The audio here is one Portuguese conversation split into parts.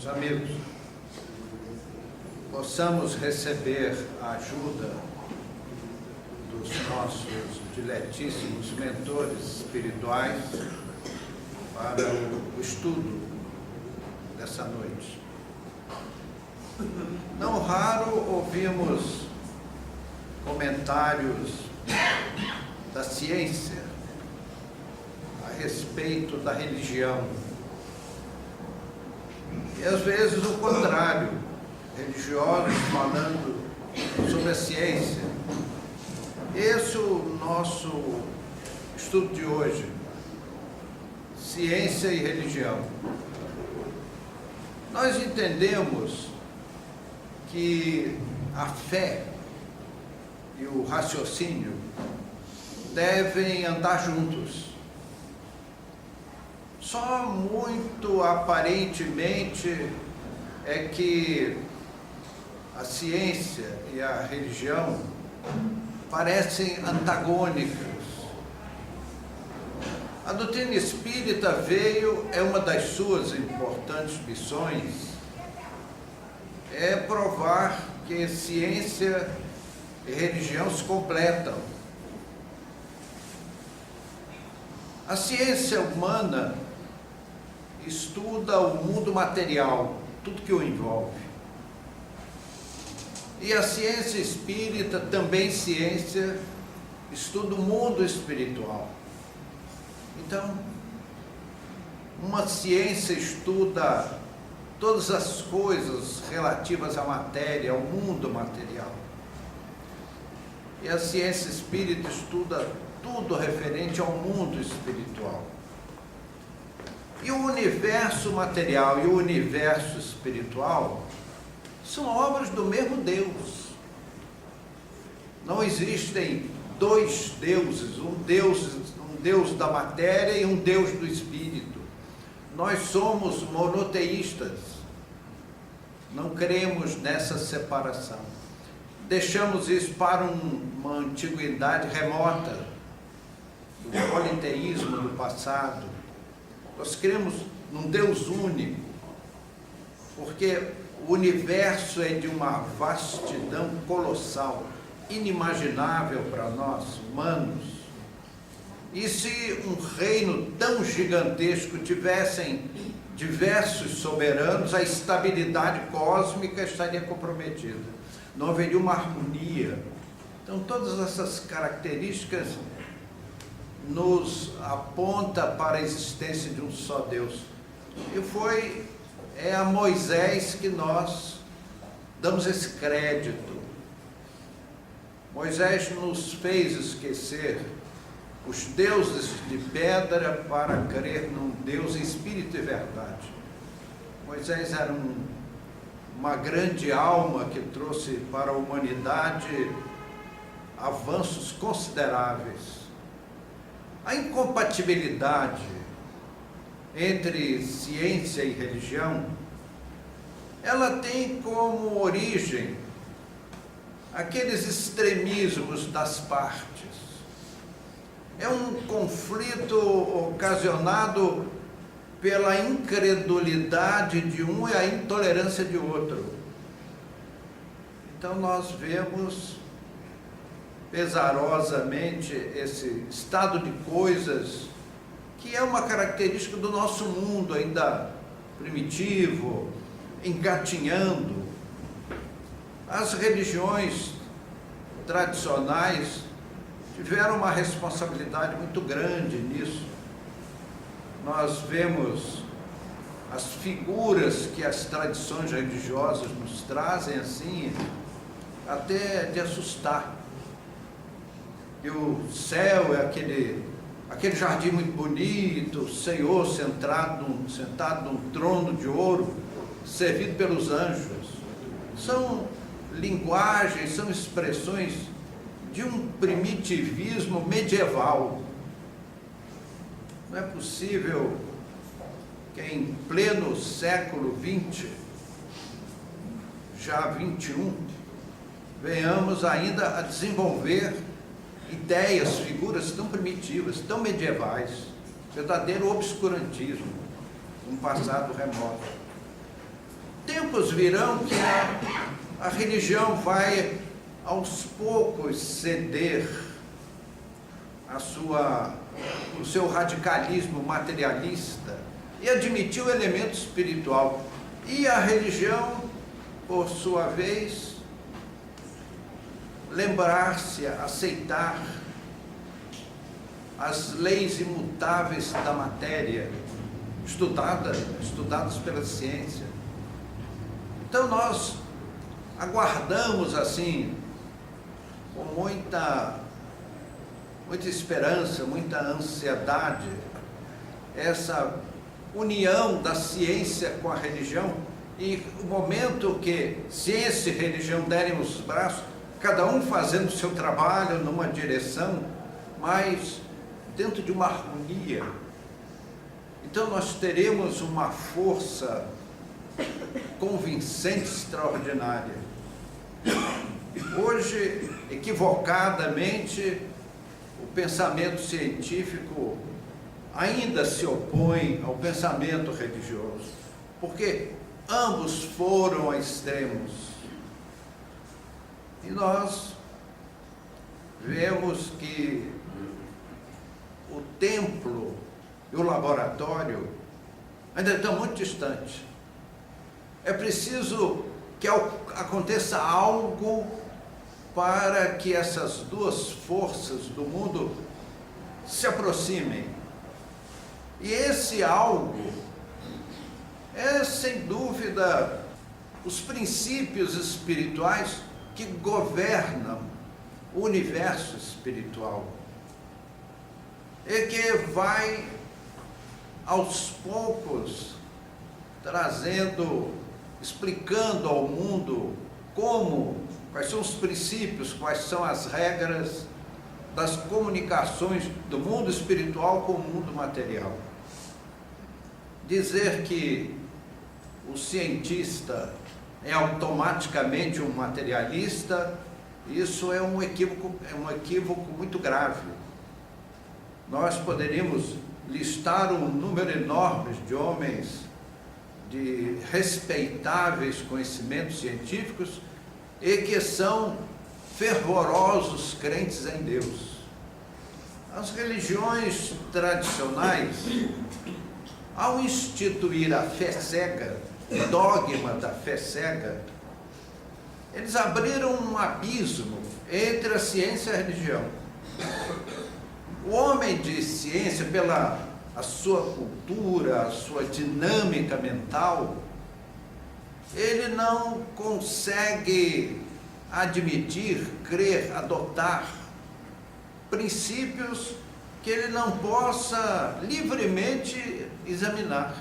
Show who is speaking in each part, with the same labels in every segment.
Speaker 1: Meus amigos, possamos receber a ajuda dos nossos diletíssimos mentores espirituais para o estudo dessa noite. Não raro ouvimos comentários da ciência a respeito da religião. E às vezes o contrário, religiosos falando sobre a ciência. Esse é o nosso estudo de hoje, ciência e religião. Nós entendemos que a fé e o raciocínio devem andar juntos. Só muito aparentemente é que a ciência e a religião parecem antagônicas. A doutrina espírita é uma das suas importantes missões, é provar que ciência e religião se completam. A ciência humana estuda o mundo material, tudo que o envolve. E a ciência espírita, também ciência, estuda o mundo espiritual. Então, uma ciência estuda todas as coisas relativas à matéria, ao mundo material. E a ciência espírita estuda tudo referente ao mundo espiritual. E o universo material e o universo espiritual são obras do mesmo Deus. Não existem dois deuses, um Deus da matéria e um Deus do espírito. Nós somos monoteístas, não cremos nessa separação. Deixamos isso para uma antiguidade remota, do politeísmo do passado. Nós cremos num Deus único, porque o universo é de uma vastidão colossal, inimaginável para nós, humanos. E se um reino tão gigantesco tivessem diversos soberanos, a estabilidade cósmica estaria comprometida. Não haveria uma harmonia. Então, todas essas características nos aponta para a existência de um só Deus. E é a Moisés que nós damos esse crédito. Moisés nos fez esquecer os deuses de pedra para crer num Deus em espírito e verdade. Moisés era uma grande alma que trouxe para a humanidade avanços consideráveis. A incompatibilidade entre ciência e religião, ela tem como origem aqueles extremismos das partes. É um conflito ocasionado pela incredulidade de um e a intolerância de outro. Então nós vemos pesarosamente esse estado de coisas que é uma característica do nosso mundo ainda primitivo, engatinhando. As religiões tradicionais tiveram uma responsabilidade muito grande nisso. Nós vemos as figuras que as tradições religiosas nos trazem assim, até de assustar. E o céu é aquele jardim muito bonito, o Senhor sentado num trono de ouro, servido pelos anjos. São linguagens, são expressões de um primitivismo medieval. Não é possível que em pleno século XX, já XXI, venhamos ainda a desenvolver ideias, figuras tão primitivas, tão medievais, verdadeiro obscurantismo, um passado remoto. tempos virão que a religião vai aos poucos ceder o seu radicalismo materialista e admitir o elemento espiritual. E a religião, por sua vez, lembrar-se, aceitar as leis imutáveis da matéria, estudadas pela ciência. Então nós aguardamos assim, com muita esperança, muita ansiedade, essa união da ciência com a religião, e o momento que ciência e religião derem os braços, cada um fazendo o seu trabalho numa direção, mas dentro de uma harmonia. Então nós teremos uma força convincente, extraordinária. Hoje, equivocadamente, o pensamento científico ainda se opõe ao pensamento religioso, porque ambos foram a extremos. E nós vemos que o templo e o laboratório ainda estão muito distantes. É preciso que aconteça algo para que essas duas forças do mundo se aproximem. E esse algo é, sem dúvida, os princípios espirituais que governam o universo espiritual, e que vai, aos poucos, explicando ao mundo quais são os princípios, quais são as regras das comunicações do mundo espiritual com o mundo material. Dizer que o cientista é automaticamente um materialista, isso é um equívoco muito grave. Nós poderíamos listar um número enorme de homens de respeitáveis conhecimentos científicos e que são fervorosos crentes em Deus. As religiões tradicionais, ao instituir a fé cega, o dogma da fé cega, eles abriram um abismo entre a ciência e a religião. O homem de ciência, pela a sua cultura, a sua dinâmica mental, ele não consegue admitir, crer, adotar princípios que ele não possa livremente examinar,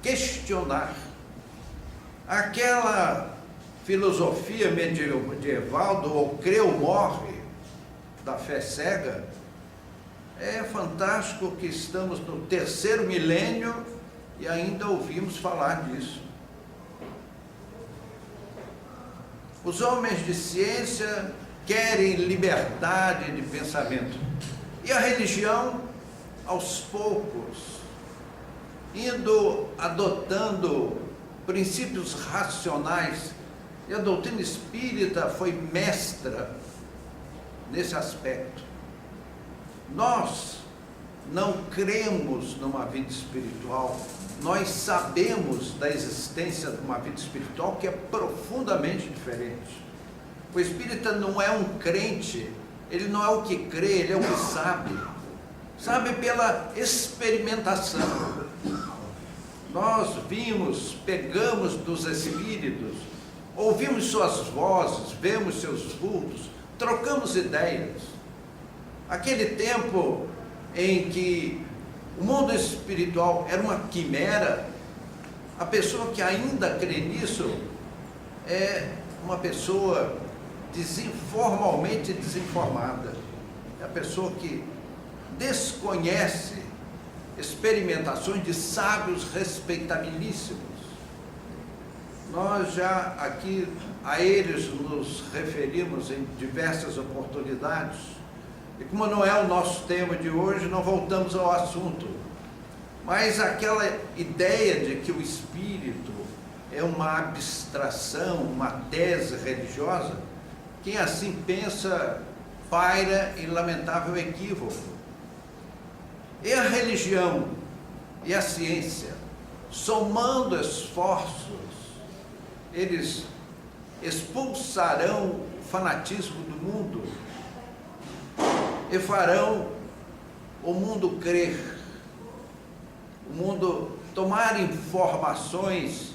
Speaker 1: questionar. Aquela filosofia medieval do ou crê ou morre, da fé cega, é fantástico que estamos no 3º milênio e ainda ouvimos falar disso. Os homens de ciência querem liberdade de pensamento. E a religião, aos poucos, adotando princípios racionais, e a doutrina espírita foi mestra nesse aspecto. Nós não cremos numa vida espiritual, nós sabemos da existência de uma vida espiritual que é profundamente diferente. O espírita não é um crente, ele não é o que crê, ele é o que sabe pela experimentação. Nós pegamos dos espíritos, ouvimos suas vozes, vemos seus vultos, trocamos ideias. Aquele tempo em que o mundo espiritual era uma quimera, a pessoa que ainda crê nisso é uma pessoa formalmente desinformada. É a pessoa que desconhece experimentações de sábios respeitabilíssimos. Nós já aqui a eles nos referimos em diversas oportunidades, e como não é o nosso tema de hoje, não voltamos ao assunto. Mas aquela ideia de que o espírito é uma abstração, uma tese religiosa, quem assim pensa paira em lamentável equívoco. E a religião e a ciência, somando esforços, eles expulsarão o fanatismo do mundo e farão o mundo crer, o mundo tomar informações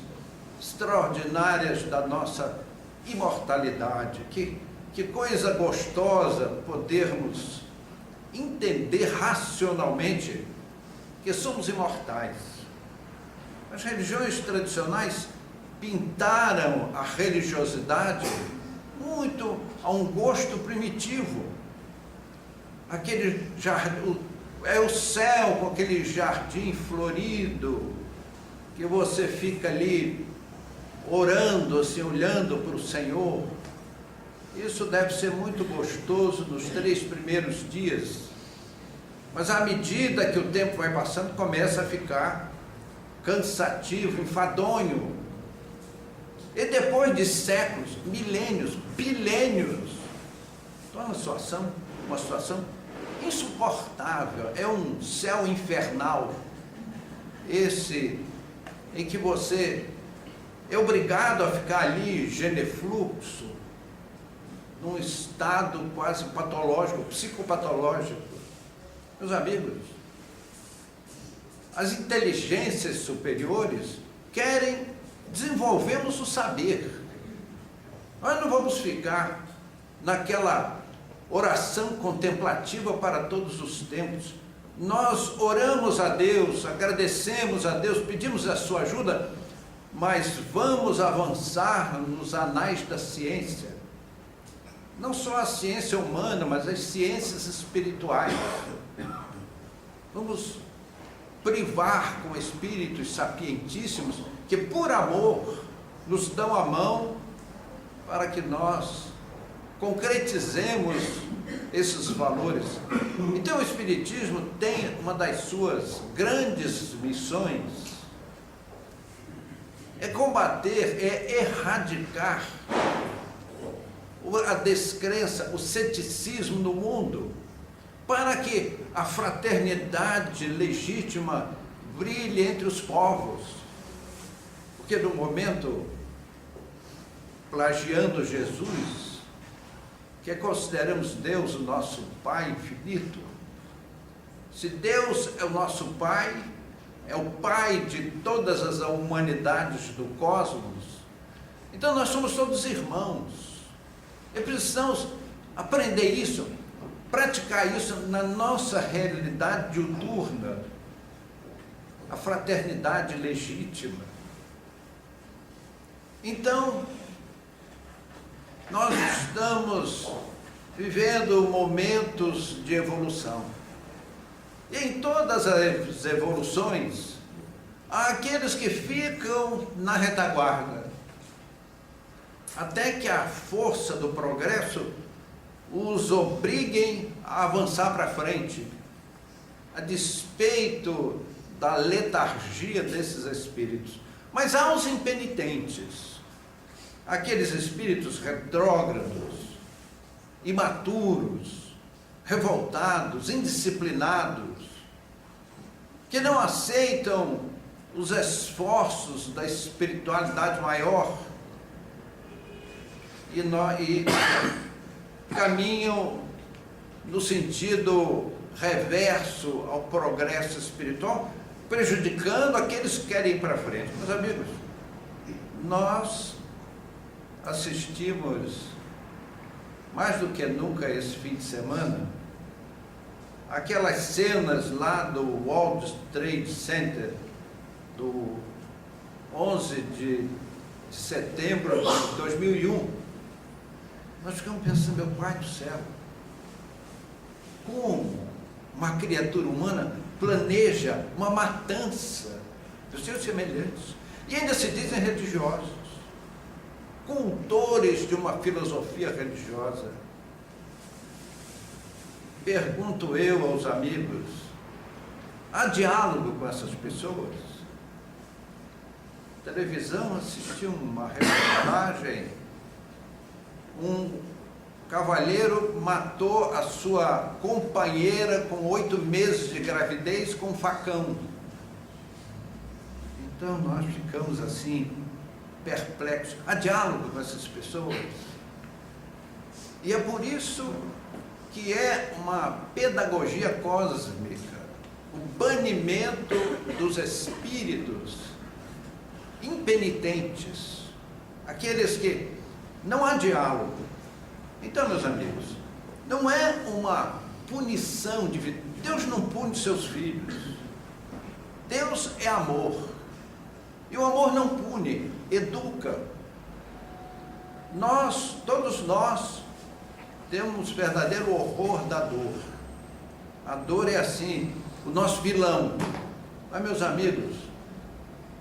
Speaker 1: extraordinárias da nossa imortalidade. Que coisa gostosa podermos entender racionalmente que somos imortais. As religiões tradicionais pintaram a religiosidade muito a um gosto primitivo. Aquele jardim, é o céu com aquele jardim florido, que você fica ali orando, assim, olhando para o Senhor. Isso deve ser muito gostoso nos 3 primeiros dias, mas à medida que o tempo vai passando, começa a ficar cansativo, enfadonho. E depois de séculos, milênios, bilênios, torna uma situação insuportável. É um céu infernal, esse em que você é obrigado a ficar ali genefluxo, num estado quase patológico, psicopatológico. Meus amigos, as inteligências superiores querem desenvolvermos o saber. Nós não vamos ficar naquela oração contemplativa para todos os tempos. Nós oramos a Deus, agradecemos a Deus, pedimos a sua ajuda, mas vamos avançar nos anais da ciência. Não só a ciência humana, mas as ciências espirituais. Vamos privar com espíritos sapientíssimos que, por amor, nos dão a mão para que nós concretizemos esses valores. Então, o Espiritismo tem uma das suas grandes missões, é combater, é erradicar a descrença, o ceticismo no mundo, para que a fraternidade legítima brilhe entre os povos. Porque no momento, plagiando Jesus, que consideramos Deus o nosso Pai infinito, se Deus é o nosso Pai, é o Pai de todas as humanidades do cosmos, então nós somos todos irmãos. E precisamos aprender isso, praticar isso na nossa realidade diuturna, a fraternidade legítima. Então, nós estamos vivendo momentos de evolução. E em todas as evoluções, há aqueles que ficam na retaguarda, até que a força do progresso os obriguem a avançar para frente, a despeito da letargia desses espíritos. Mas há os impenitentes, aqueles espíritos retrógrados, imaturos, revoltados, indisciplinados, que não aceitam os esforços da espiritualidade maior e caminham no sentido reverso ao progresso espiritual, prejudicando aqueles que querem ir para frente. Meus amigos, nós assistimos mais do que nunca esse fim de semana aquelas cenas lá do World Trade Center do 11 de setembro de 2001. Nós ficamos pensando, meu Pai do céu, como uma criatura humana planeja uma matança dos seus semelhantes, e ainda se dizem religiosos, cultores de uma filosofia religiosa. Pergunto eu aos amigos, há diálogo com essas pessoas? televisão, assisti uma reportagem, um cavalheiro matou a sua companheira com 8 meses de gravidez com um facão. Então nós ficamos assim, perplexos. Há diálogo com essas pessoas. E é por isso que é uma pedagogia cósmica, o banimento dos espíritos impenitentes, aqueles que não há diálogo. Então, meus amigos, não é uma punição divina. Deus não pune seus filhos. Deus é amor. E o amor não pune, educa. Todos nós, temos verdadeiro horror da dor. A dor é assim, o nosso vilão. Mas, meus amigos,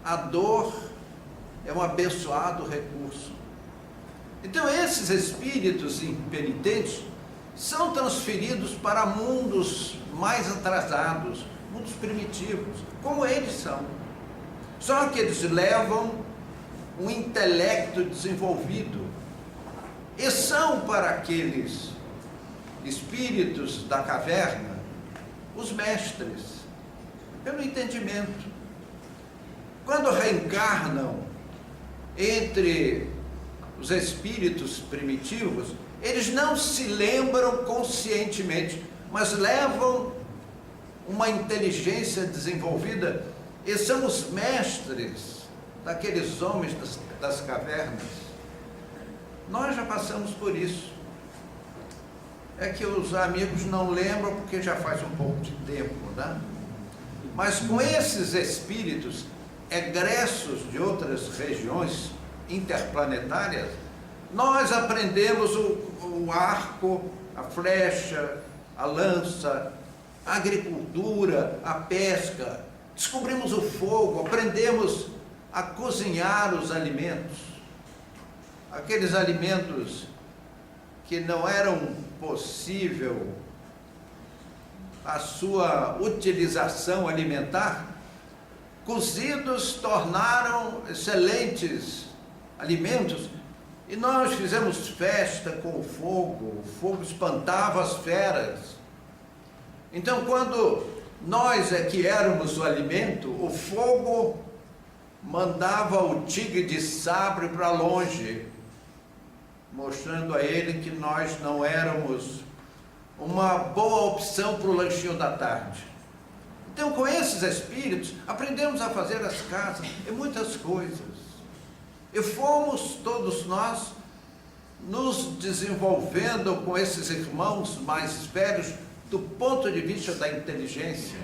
Speaker 1: a dor é um abençoado recurso. Então, esses espíritos impenitentes são transferidos para mundos mais atrasados, mundos primitivos, como eles são. Só que eles levam um intelecto desenvolvido e são para aqueles espíritos da caverna os mestres, pelo entendimento. Quando reencarnam entre os espíritos primitivos, eles não se lembram conscientemente, mas levam uma inteligência desenvolvida e são os mestres daqueles homens das cavernas. Nós já passamos por isso. É que os amigos não lembram porque já faz um pouco de tempo, né? Mas com esses espíritos egressos de outras regiões interplanetárias, nós aprendemos o arco, a flecha, a lança, a agricultura, a pesca, descobrimos o fogo, aprendemos a cozinhar os alimentos, aqueles alimentos que não eram possível a sua utilização alimentar, cozidos tornaram excelentes alimentos, e nós fizemos festa com o fogo espantava as feras. Então, quando nós é que éramos o alimento, o fogo mandava o tigre de sabre para longe, mostrando a ele que nós não éramos uma boa opção para o lanchinho da tarde. Então, com esses espíritos, aprendemos a fazer as casas e muitas coisas. E fomos todos nós nos desenvolvendo com esses irmãos mais velhos do ponto de vista da inteligência.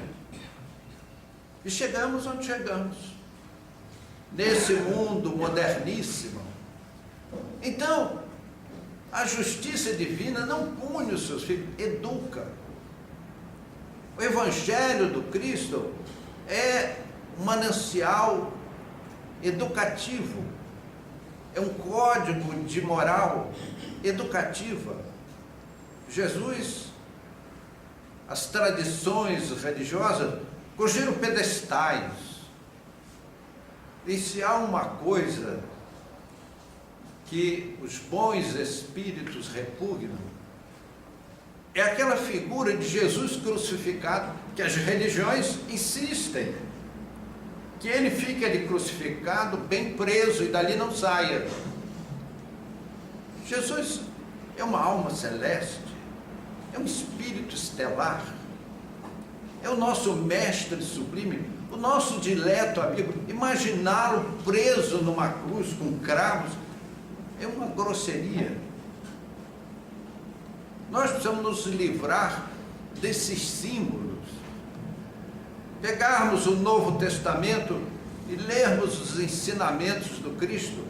Speaker 1: E chegamos onde chegamos, nesse mundo moderníssimo. Então, a justiça divina não pune os seus filhos, educa. O Evangelho do Cristo é um manancial educativo, é um código de moral educativa. Jesus, as tradições religiosas construíram pedestais. E se há uma coisa que os bons espíritos repugnam, é aquela figura de Jesus crucificado, que as religiões insistem que ele fique ali crucificado, bem preso, e dali não saia. Jesus é uma alma celeste, é um espírito estelar, é o nosso mestre sublime, o nosso dileto amigo. Imaginá-lo preso numa cruz com cravos é uma grosseria. Nós precisamos nos livrar desses símbolos, pegarmos o Novo Testamento e lermos os ensinamentos do Cristo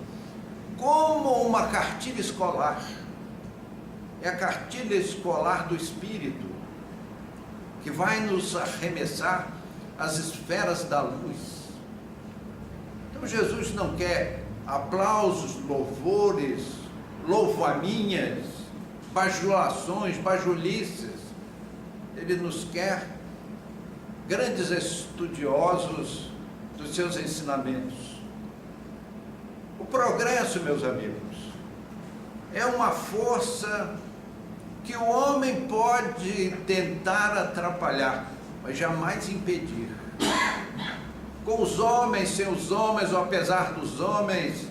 Speaker 1: como uma cartilha escolar. É a cartilha escolar do Espírito, que vai nos arremessar às esferas da luz. Então Jesus não quer aplausos, louvores, louvaminhas, bajulações, bajulices. Ele nos quer grandes estudiosos dos seus ensinamentos. O progresso, meus amigos, é uma força que o homem pode tentar atrapalhar, mas jamais impedir. Com os homens, sem os homens, ou apesar dos homens,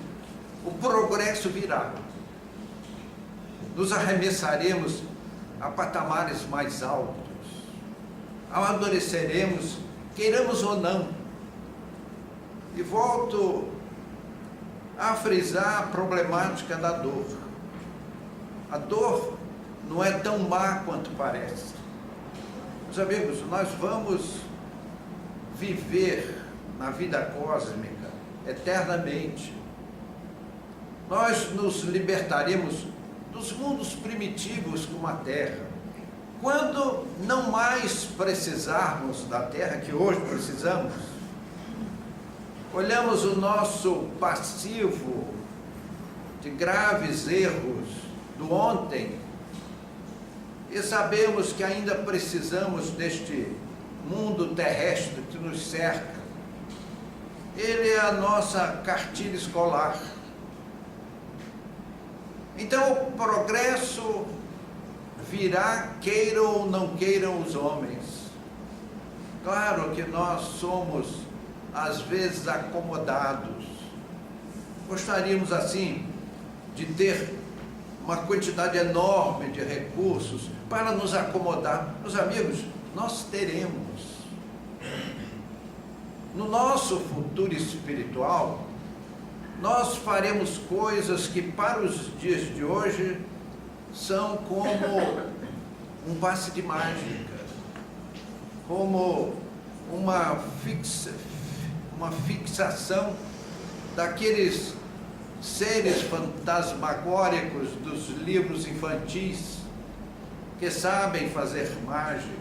Speaker 1: o progresso virá. Nos arremessaremos a patamares mais altos, amadureceremos, queiramos ou não. E volto a frisar a problemática da dor. A dor não é tão má quanto parece. Meus amigos, nós vamos viver na vida cósmica eternamente. Nós nos libertaremos dos mundos primitivos como a Terra. Quando não mais precisarmos da Terra, que hoje precisamos, olhamos o nosso passivo de graves erros do ontem e sabemos que ainda precisamos deste mundo terrestre que nos cerca. Ele é a nossa cartilha escolar. Então o progresso virá, queiram ou não queiram os homens. Claro que nós somos, às vezes, acomodados. Gostaríamos, assim, de ter uma quantidade enorme de recursos para nos acomodar. Meus amigos, nós teremos. No nosso futuro espiritual, nós faremos coisas que para os dias de hoje são como um passe de mágica, como uma fixação daqueles seres fantasmagóricos dos livros infantis que sabem fazer mágicas.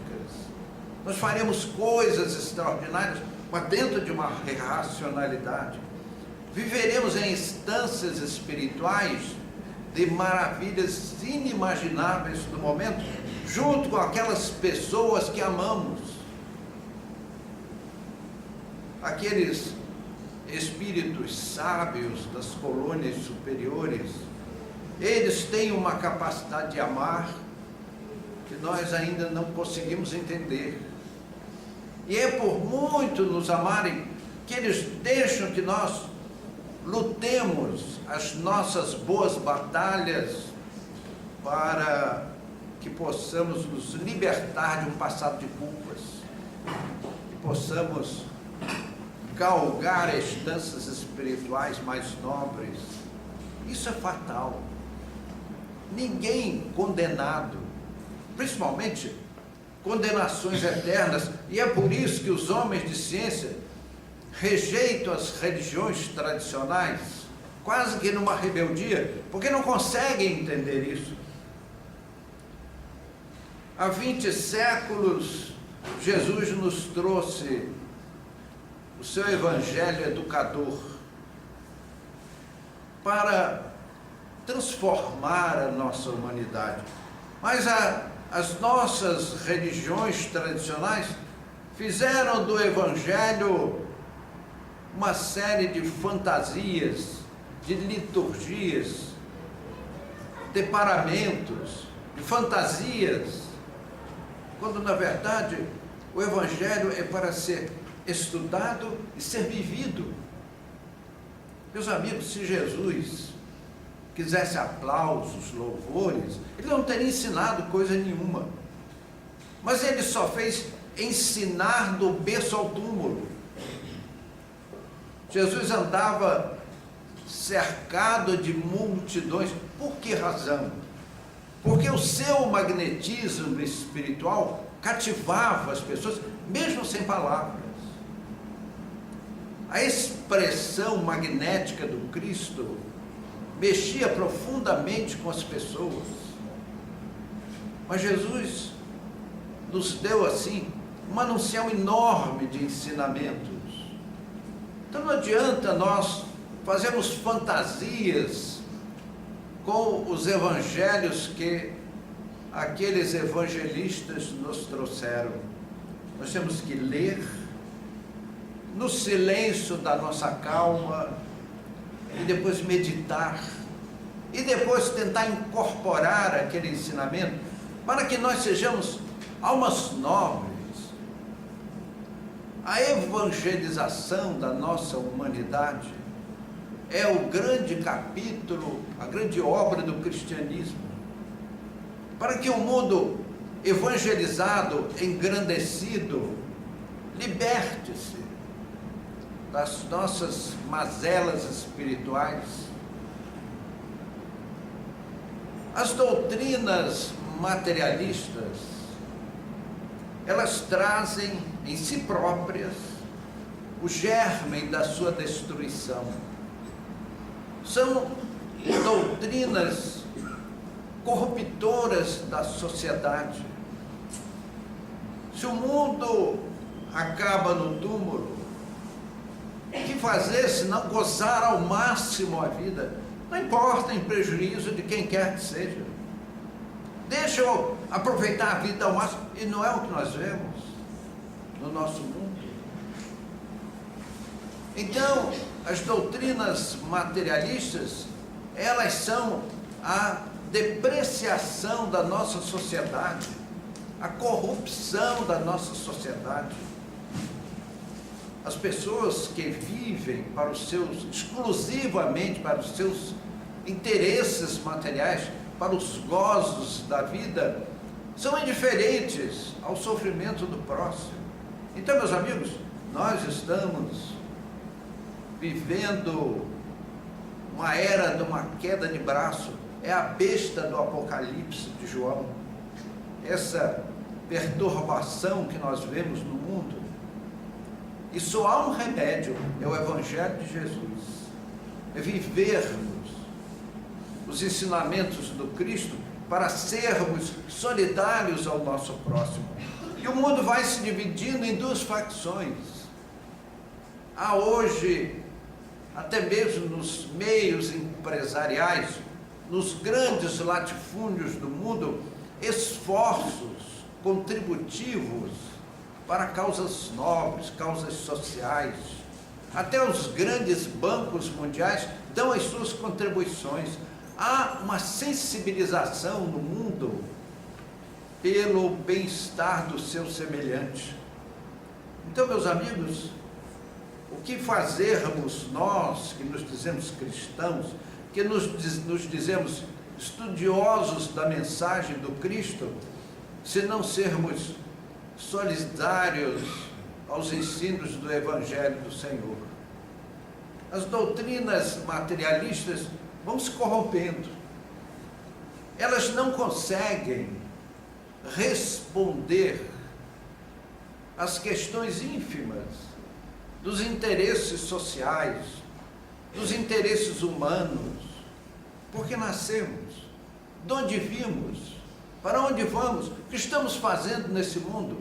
Speaker 1: Nós faremos coisas extraordinárias, mas dentro de uma racionalidade. Viveremos em instâncias espirituais de maravilhas inimagináveis do momento, junto com aquelas pessoas que amamos. Aqueles espíritos sábios das colônias superiores, eles têm uma capacidade de amar que nós ainda não conseguimos entender. E é por muito nos amarem que eles deixam que nós lutemos as nossas boas batalhas para que possamos nos libertar de um passado de culpas e possamos galgar instâncias espirituais mais nobres. Isso é fatal. Ninguém condenado, principalmente condenações eternas, e é por isso que os homens de ciência rejeitam as religiões tradicionais, quase que numa rebeldia, porque não conseguem entender isso. Há 20 séculos, Jesus nos trouxe o seu evangelho educador para transformar a nossa humanidade. Mas as nossas religiões tradicionais fizeram do evangelho uma série de fantasias, de liturgias, de paramentos, de fantasias, quando na verdade o evangelho é para ser estudado e ser vivido. Meus amigos, se Jesus quisesse aplausos, louvores, ele não teria ensinado coisa nenhuma, mas ele só fez ensinar do berço ao túmulo. Jesus andava cercado de multidões. Por que razão? Porque o seu magnetismo espiritual cativava as pessoas, mesmo sem palavras. A expressão magnética do Cristo mexia profundamente com as pessoas. Mas Jesus nos deu, assim, um manancial enorme de ensinamentos. Então não adianta nós fazermos fantasias com os evangelhos que aqueles evangelistas nos trouxeram. Nós temos que ler no silêncio da nossa calma, e depois meditar, e depois tentar incorporar aquele ensinamento, para que nós sejamos almas nobres. A evangelização da nossa humanidade é o grande capítulo, a grande obra do cristianismo, para que o mundo evangelizado, engrandecido, liberte-se das nossas mazelas espirituais. As doutrinas materialistas, elas trazem em si próprias o germe da sua destruição. São doutrinas corruptoras da sociedade. Se o mundo acaba no túmulo, o que fazer se não gozar ao máximo a vida? Não importa, em prejuízo de quem quer que seja. Deixa eu aproveitar a vida ao máximo. E não é o que nós vemos no nosso mundo. Então, as doutrinas materialistas, elas são a depreciação da nossa sociedade, a corrupção da nossa sociedade. As pessoas que vivem para os seus, exclusivamente para os seus interesses materiais, para os gozos da vida, são indiferentes ao sofrimento do próximo. Então, meus amigos, nós estamos vivendo uma era de uma queda de braço. É a besta do Apocalipse de João. Essa perturbação que nós vemos no mundo. E só há um remédio, é o Evangelho de Jesus. É vivermos os ensinamentos do Cristo para sermos solidários ao nosso próximo. E o mundo vai se dividindo em duas facções. Há hoje, até mesmo nos meios empresariais, nos grandes latifúndios do mundo, esforços contributivos para causas nobres, causas sociais. Até os grandes bancos mundiais dão as suas contribuições. Há uma sensibilização no mundo pelo bem-estar do seu semelhante. Então, meus amigos, o que fazermos nós, que nos dizemos cristãos, que nos dizemos estudiosos da mensagem do Cristo, se não sermos solidários aos ensinos do Evangelho do Senhor? As doutrinas materialistas vão se corrompendo. Elas não conseguem responder às questões ínfimas dos interesses sociais, dos interesses humanos. Porque nascemos, de onde vimos, para onde vamos, o que estamos fazendo nesse mundo?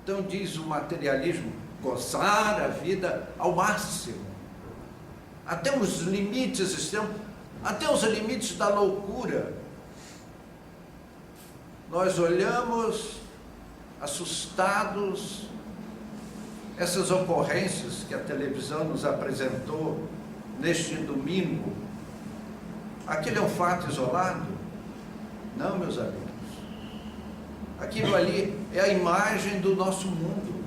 Speaker 1: Então diz o materialismo, gozar a vida ao máximo, até os limites extremos, até os limites da loucura. Nós olhamos assustados essas ocorrências que a televisão nos apresentou neste domingo. Aquele é um fato isolado? Não, meus amigos. Aquilo ali é a imagem do nosso mundo.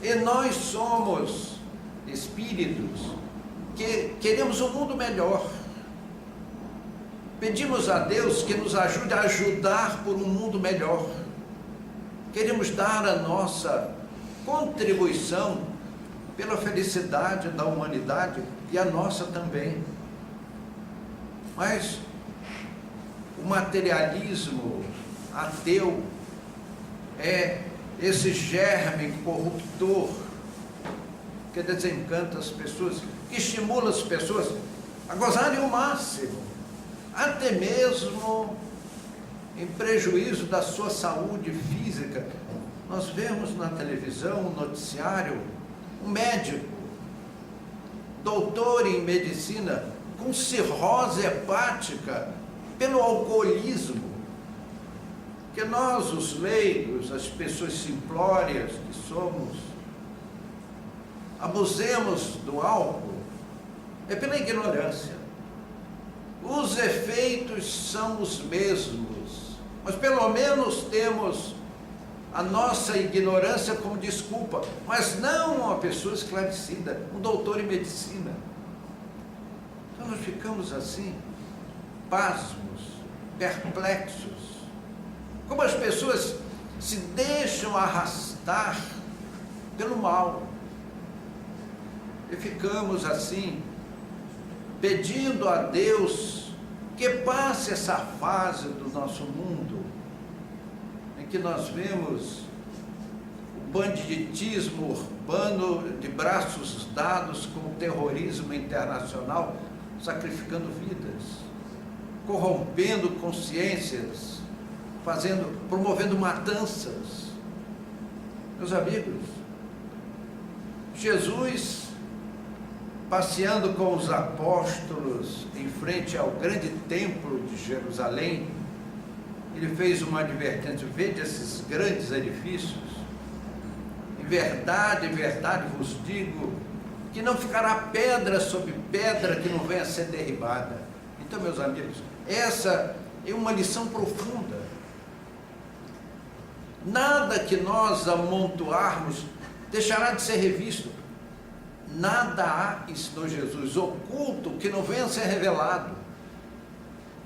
Speaker 1: E nós somos espíritos que queremos um mundo melhor. Pedimos a Deus que nos ajude a ajudar por um mundo melhor. Queremos dar a nossa contribuição pela felicidade da humanidade e a nossa também. Mas o materialismo ateu é esse germe corruptor que desencanta as pessoas, que estimula as pessoas a gozarem o máximo, até mesmo em prejuízo da sua saúde física. Nós vemos na televisão, no noticiário, um médico, doutor em medicina, com cirrose hepática pelo alcoolismo, que nós, os leigos, as pessoas simplórias que somos, abusemos do álcool é pela ignorância. Os efeitos são os mesmos, mas pelo menos temos a nossa ignorância como desculpa, mas não uma pessoa esclarecida, um doutor em medicina. Então nós ficamos assim, pasmos, perplexos, como as pessoas se deixam arrastar pelo mal, e ficamos assim, pedindo a Deus que passe essa fase do nosso mundo, em que nós vemos o banditismo urbano de braços dados com o terrorismo internacional, sacrificando vidas, corrompendo consciências, promovendo matanças. Meus amigos, Jesus, passeando com os apóstolos em frente ao grande templo de Jerusalém, ele fez uma advertência: vede esses grandes edifícios? Em verdade vos digo, que não ficará pedra sobre pedra que não venha a ser derribada. Então, meus amigos, essa é uma lição profunda. Nada que nós amontoarmos deixará de ser revisto. Nada há, ensinou Jesus, oculto que não venha a ser revelado.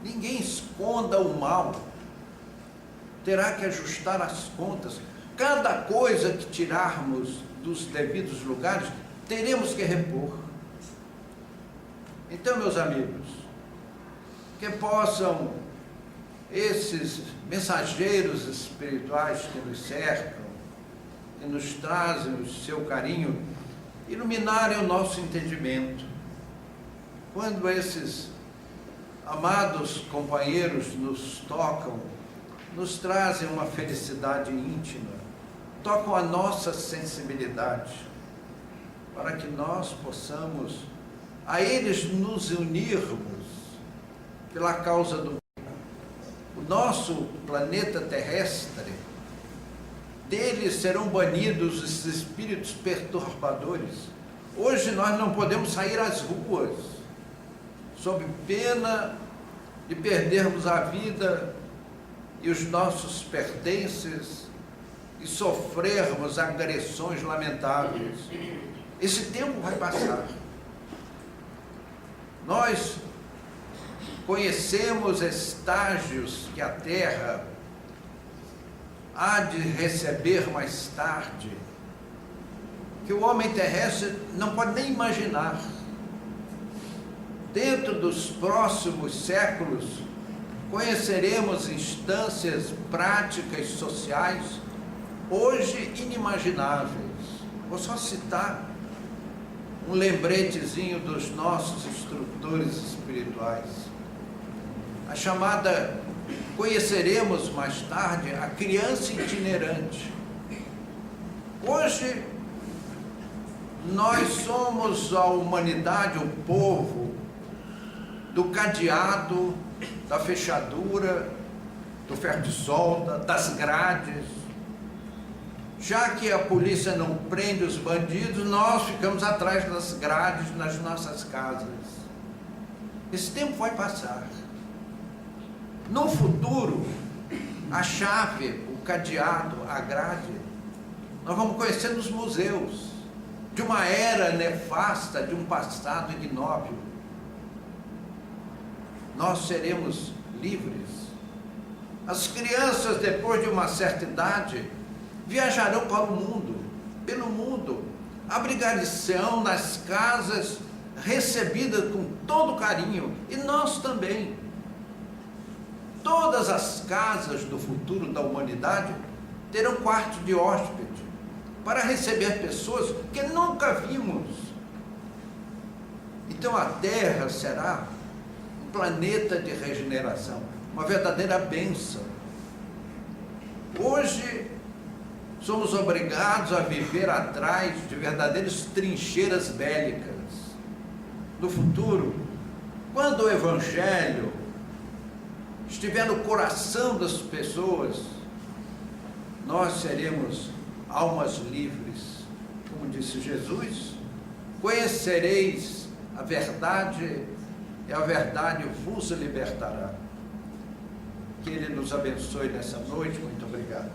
Speaker 1: Ninguém esconda o mal. Terá que ajustar as contas. Cada coisa que tirarmos dos devidos lugares, teremos que repor. Então, meus amigos, que possam esses mensageiros espirituais que nos cercam, que nos trazem o seu carinho, iluminarem o nosso entendimento. Quando esses amados companheiros nos tocam, nos trazem uma felicidade íntima, tocam a nossa sensibilidade, para que nós possamos a eles nos unirmos pela causa do o nosso planeta terrestre. Deles serão banidos os espíritos perturbadores. Hoje nós não podemos sair às ruas, sob pena de perdermos a vida e os nossos pertences e sofrermos agressões lamentáveis. Esse tempo vai passar. Nós conhecemos estágios que a Terra há de receber mais tarde, que o homem terrestre não pode nem imaginar. Dentro dos próximos séculos, conheceremos instâncias práticas sociais hoje inimagináveis. Vou só citar um lembretezinho dos nossos instrutores espirituais. A chamada, conheceremos mais tarde, a criança itinerante. Hoje, nós somos a humanidade, o povo, do cadeado, da fechadura, do ferro-de-solda, das grades. Já que a polícia não prende os bandidos, nós ficamos atrás das grades nas nossas casas. Esse tempo vai passar. No futuro, a chave, o cadeado, a grade, nós vamos conhecer nos museus, de uma era nefasta, de um passado ignóbil. Nós seremos livres. As crianças, depois de uma certa idade, viajarão para o mundo, pelo mundo, abrigar-se-ão nas casas recebidas com todo carinho, e nós também. Todas as casas do futuro da humanidade terão quarto de hóspede para receber pessoas que nunca vimos. Então a Terra será um planeta de regeneração, uma verdadeira bênção. Hoje somos obrigados a viver atrás de verdadeiras trincheiras bélicas. No futuro, quando o Evangelho estiver no coração das pessoas, nós seremos almas livres. Como disse Jesus, conhecereis a verdade vos libertará. Que Ele nos abençoe nessa noite. Muito obrigado.